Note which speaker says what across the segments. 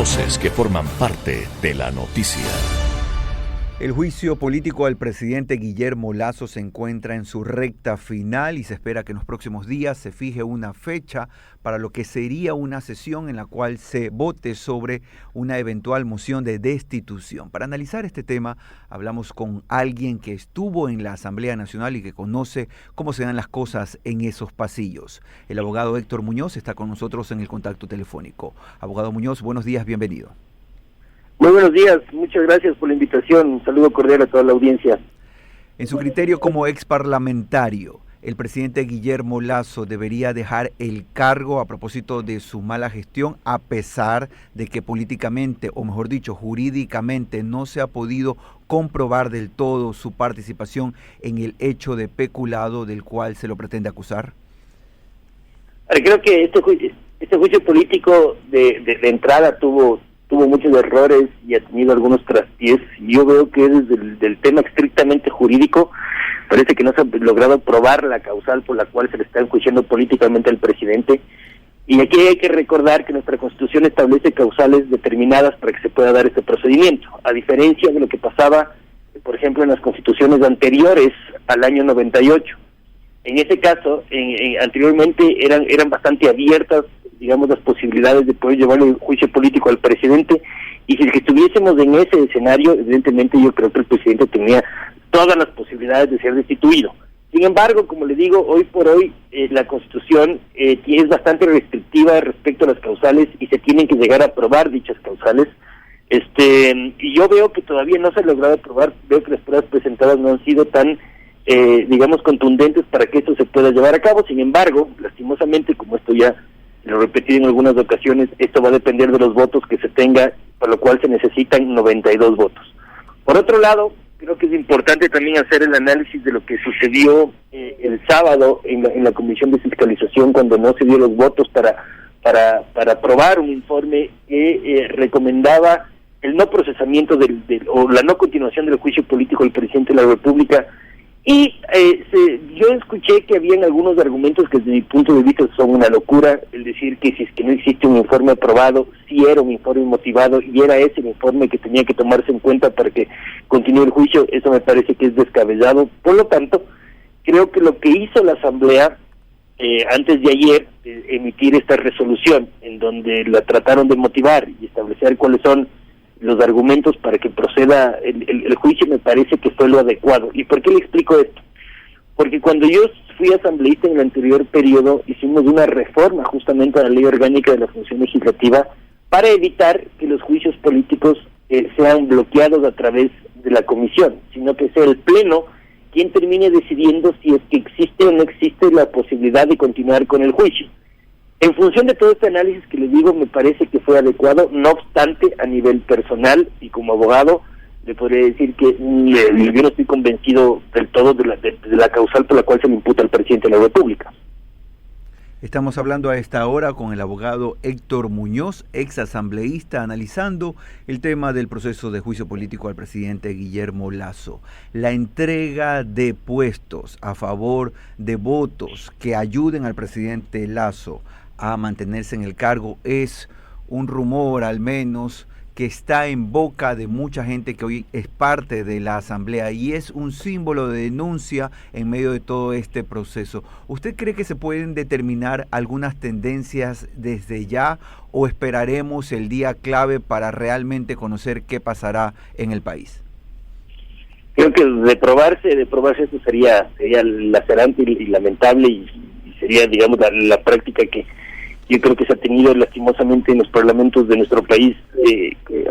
Speaker 1: Voces que forman parte de la noticia.
Speaker 2: El juicio político al presidente Guillermo Lasso se encuentra en su recta final y se espera que en los próximos días se fije una fecha para lo que sería una sesión en la cual se vote sobre una eventual moción de destitución. Para analizar este tema, hablamos con alguien que estuvo en la Asamblea Nacional y que conoce cómo se dan las cosas en esos pasillos. El abogado Héctor Muñoz está con nosotros en el contacto telefónico. Abogado Muñoz, buenos días, bienvenido.
Speaker 3: Muy buenos días, muchas gracias por la invitación, un saludo cordial a toda la audiencia.
Speaker 2: En su criterio como ex parlamentario, ¿el presidente Guillermo Lasso debería dejar el cargo a propósito de su mala gestión, a pesar de que políticamente, o mejor dicho, jurídicamente, no se ha podido comprobar del todo su participación en el hecho de peculado del cual se lo pretende acusar?
Speaker 3: Creo que este juicio político de entrada tuvo muchos errores y ha tenido algunos traspiés. Yo veo que desde el tema estrictamente jurídico parece que no se ha logrado probar la causal por la cual se le está enjuiciando políticamente al presidente. Y aquí hay que recordar que nuestra Constitución establece causales determinadas para que se pueda dar este procedimiento, a diferencia de lo que pasaba, por ejemplo, en las constituciones anteriores al año 98. En ese caso, anteriormente eran bastante abiertas, digamos, las posibilidades de poder llevarle un juicio político al presidente, y si estuviésemos en ese escenario, evidentemente yo creo que el presidente tenía todas las posibilidades de ser destituido. Sin embargo, como le digo, hoy por hoy la Constitución es bastante restrictiva respecto a las causales y se tienen que llegar a aprobar dichas causales. Y yo veo que todavía no se ha logrado aprobar, veo que las pruebas presentadas no han sido tan digamos, contundentes para que esto se pueda llevar a cabo. Sin embargo, lastimosamente, como esto ya lo he repetido en algunas ocasiones, esto va a depender de los votos que se tenga, para lo cual se necesitan 92 votos. Por otro lado, creo que es importante también hacer el análisis de lo que sucedió el sábado en la Comisión de Fiscalización, cuando no se dio los votos para aprobar un informe que recomendaba el no procesamiento o la no continuación del juicio político del presidente de la República. Y yo escuché que habían algunos argumentos que desde mi punto de vista son una locura, el decir que si es que no existe un informe aprobado, si era un informe motivado y era ese el informe que tenía que tomarse en cuenta para que continúe el juicio. Eso me parece que es descabellado. Por lo tanto, creo que lo que hizo la Asamblea antes de ayer, emitir esta resolución en donde la trataron de motivar y establecer cuáles son los argumentos para que proceda el juicio, me parece que fue lo adecuado. ¿Y por qué le explico esto? Porque cuando yo fui asambleísta en el anterior periodo, hicimos una reforma justamente a la Ley Orgánica de la Función Legislativa para evitar que los juicios políticos sean bloqueados a través de la comisión, sino que sea el Pleno quien termine decidiendo si es que existe o no existe la posibilidad de continuar con el juicio. En función de todo este análisis que les digo, me parece que fue adecuado. No obstante, a nivel personal y como abogado, le podría decir que yo no estoy convencido del todo de la causal por la cual se le imputa al presidente de la República.
Speaker 2: Estamos hablando a esta hora con el abogado Héctor Muñoz, ex asambleísta, analizando el tema del proceso de juicio político al presidente Guillermo Lasso. La entrega de puestos a favor de votos que ayuden al presidente Lasso a mantenerse en el cargo es un rumor, al menos, que está en boca de mucha gente que hoy es parte de la Asamblea y es un símbolo de denuncia en medio de todo este proceso. ¿Usted cree que se pueden determinar algunas tendencias desde ya o esperaremos el día clave para realmente conocer qué pasará en el país?
Speaker 3: Creo que de probarse esto sería lacerante y lamentable y sería, digamos, la práctica que yo creo que se ha tenido lastimosamente en los parlamentos de nuestro país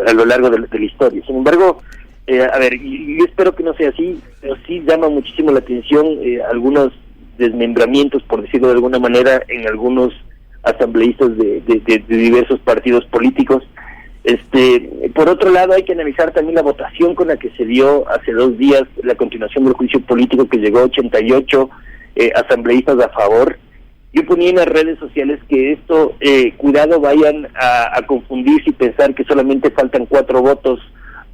Speaker 3: a lo largo de la historia. Sin embargo, yo espero que no sea así, pero sí llama muchísimo la atención algunos desmembramientos, por decirlo de alguna manera, en algunos asambleístas de diversos partidos políticos. Por otro lado, hay que analizar también la votación con la que se dio hace 2 días la continuación del juicio político, que llegó a 88 asambleístas a favor. Yo ponía en las redes sociales que esto, cuidado, vayan a confundirse y pensar que solamente faltan 4 votos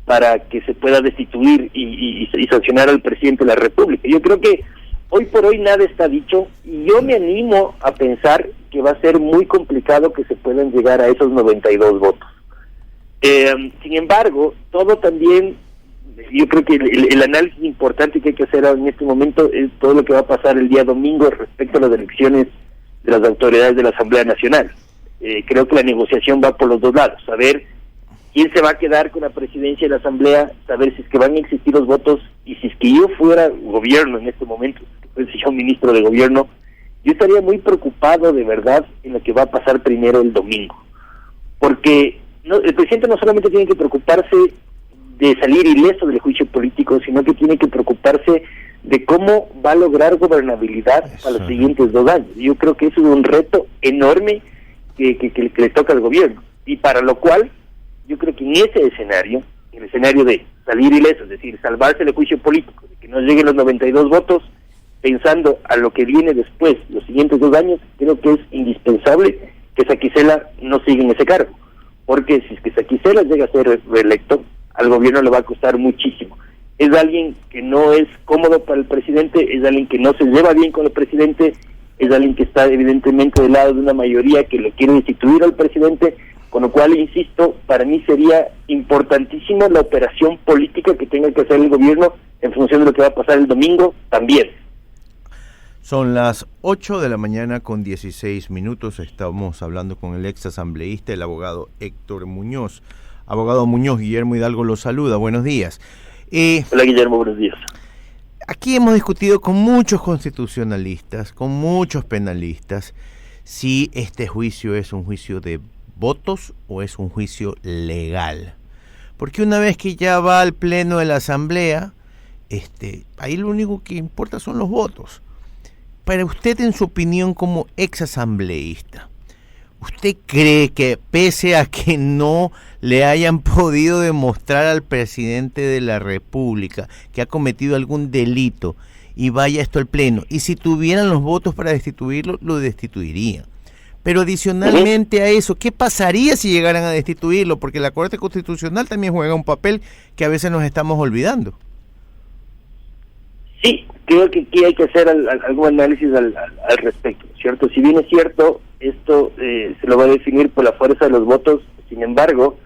Speaker 3: para que se pueda destituir y sancionar al presidente de la República. Yo creo que hoy por hoy nada está dicho y yo me animo a pensar que va a ser muy complicado que se puedan llegar a esos 92 votos. Sin embargo, todo también, yo creo que el análisis importante que hay que hacer en este momento es todo lo que va a pasar el día domingo respecto a las elecciones de las autoridades de la Asamblea Nacional. Creo que la negociación va por los dos lados, saber quién se va a quedar con la presidencia de la Asamblea, saber si es que van a existir los votos, y si es que yo fuera gobierno en este momento, si yo ministro de gobierno, yo estaría muy preocupado de verdad en lo que va a pasar primero el domingo, porque el presidente no solamente tiene que preocuparse de salir ileso del juicio político, sino que tiene que preocuparse de cómo va a lograr gobernabilidad para los siguientes 2 años. Yo creo que eso es un reto enorme que le toca al gobierno, y para lo cual yo creo que en ese escenario, el escenario de salir ileso, es decir, salvarse del juicio político, de que no lleguen los 92 votos, pensando a lo que viene después, los siguientes 2 años, creo que es indispensable que Saquicela no siga en ese cargo, porque si es que Saquicela llega a ser reelecto, al gobierno le va a costar muchísimo. Es alguien que no es cómodo para el presidente, es alguien que no se lleva bien con el presidente, es alguien que está evidentemente del lado de una mayoría que lo quiere destituir al presidente, con lo cual, insisto, para mí sería importantísima la operación política que tenga que hacer el gobierno en función de lo que va a pasar el domingo también.
Speaker 4: Son las 8 de la mañana con 16 minutos. Estamos hablando con el ex asambleísta, el abogado Héctor Muñoz. Abogado Muñoz, Guillermo Hidalgo lo saluda. Buenos días.
Speaker 3: Hola, Guillermo, buenos días.
Speaker 4: Aquí hemos discutido con muchos constitucionalistas, con muchos penalistas, si este juicio es un juicio de votos o es un juicio legal. Porque una vez que ya va al pleno de la asamblea, ahí lo único que importa son los votos. Para usted, en su opinión como ex asambleísta, ¿usted cree que pese a que no le hayan podido demostrar al presidente de la República que ha cometido algún delito y vaya esto al pleno, y si tuvieran los votos para destituirlo, lo destituirían? Pero adicionalmente a eso, ¿qué pasaría si llegaran a destituirlo? Porque la Corte Constitucional también juega un papel que a veces nos estamos olvidando.
Speaker 3: Sí, creo que aquí hay que hacer algún análisis al respecto, ¿cierto? Si bien es cierto, esto se lo va a definir por la fuerza de los votos, sin embargo,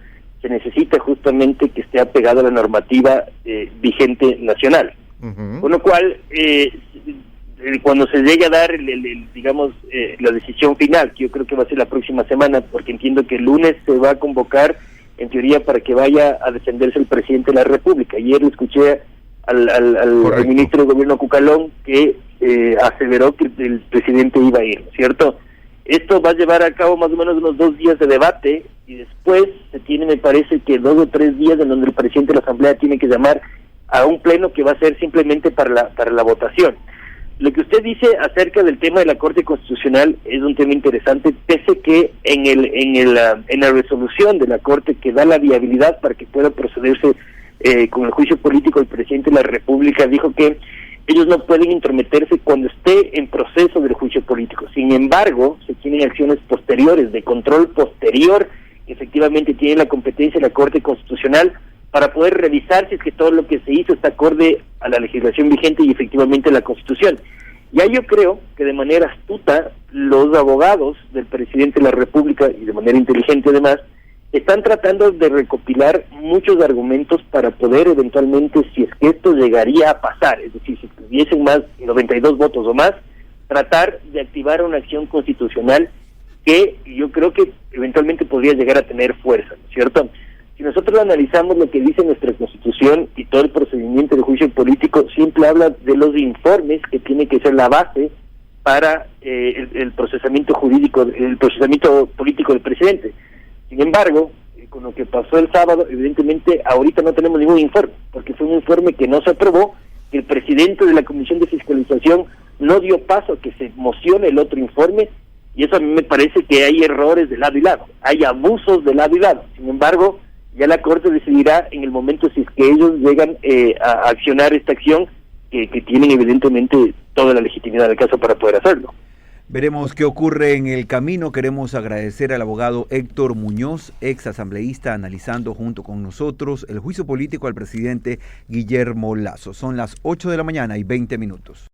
Speaker 3: se necesita justamente que esté apegado a la normativa vigente nacional. Con lo cual, cuando se llegue a dar, la decisión final, que yo creo que va a ser la próxima semana, porque entiendo que el lunes se va a convocar, en teoría, para que vaya a defenderse el presidente de la República. Ayer escuché al ministro de Gobierno Cucalón que aseveró que el presidente iba a ir, ¿cierto? Esto va a llevar a cabo más o menos unos 2 días de debate, y después se tiene, me parece que 2 o 3 días en donde el presidente de la Asamblea tiene que llamar a un pleno que va a ser simplemente para la votación. Lo que usted dice acerca del tema de la Corte Constitucional es un tema interesante, pese que en la resolución de la Corte que da la viabilidad para que pueda procederse con el juicio político, el presidente de la República dijo que ellos no pueden intrometerse cuando esté en proceso del juicio político. Sin embargo, se tienen acciones posteriores, de control posterior, que efectivamente tiene la competencia de la Corte Constitucional para poder revisar si es que todo lo que se hizo está acorde a la legislación vigente y efectivamente a la Constitución. Y ahí yo creo que de manera astuta los abogados del presidente de la República, y de manera inteligente además, están tratando de recopilar muchos argumentos para poder eventualmente, si es que esto llegaría a pasar, es decir, si tuviesen más 92 votos o más, tratar de activar una acción constitucional que yo creo que eventualmente podría llegar a tener fuerza, ¿no es cierto? Si nosotros analizamos lo que dice nuestra Constitución y todo el procedimiento de juicio político, siempre habla de los informes que tiene que ser la base para el procesamiento jurídico, el procesamiento político del presidente. Sin embargo, con lo que pasó el sábado, evidentemente ahorita no tenemos ningún informe, porque fue un informe que no se aprobó, que el presidente de la Comisión de Fiscalización no dio paso a que se mocione el otro informe, y eso a mí me parece que hay errores de lado y lado, hay abusos de lado y lado. Sin embargo, ya la Corte decidirá en el momento si es que ellos llegan a accionar esta acción, que tienen evidentemente toda la legitimidad del caso para poder hacerlo.
Speaker 2: Veremos qué ocurre en el camino. Queremos agradecer al abogado Héctor Muñoz, ex asambleísta, analizando junto con nosotros el juicio político al presidente Guillermo Lasso. Son las 8 de la mañana y 20 minutos.